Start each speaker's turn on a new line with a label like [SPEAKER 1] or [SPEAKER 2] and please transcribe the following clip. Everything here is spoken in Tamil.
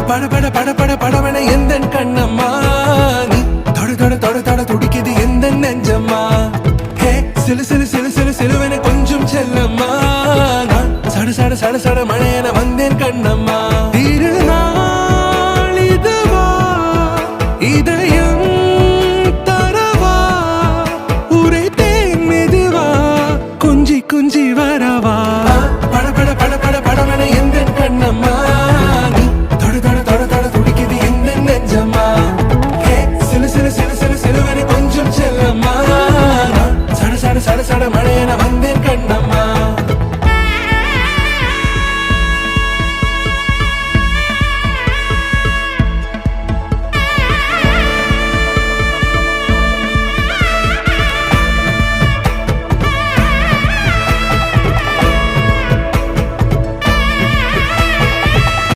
[SPEAKER 1] பட பட பட பட படவன எந்த கண்ணம்மா நீ தொட தொட தொட தொட துடிக்குது எந்த நெஞ்சம்மா ஹே சிலு சிலு சிலு சிலு சிலுவன கொஞ்சம் செல்லம்மா நான் சட சட சட சட மழையன வந்தேன் கண்ணம்மா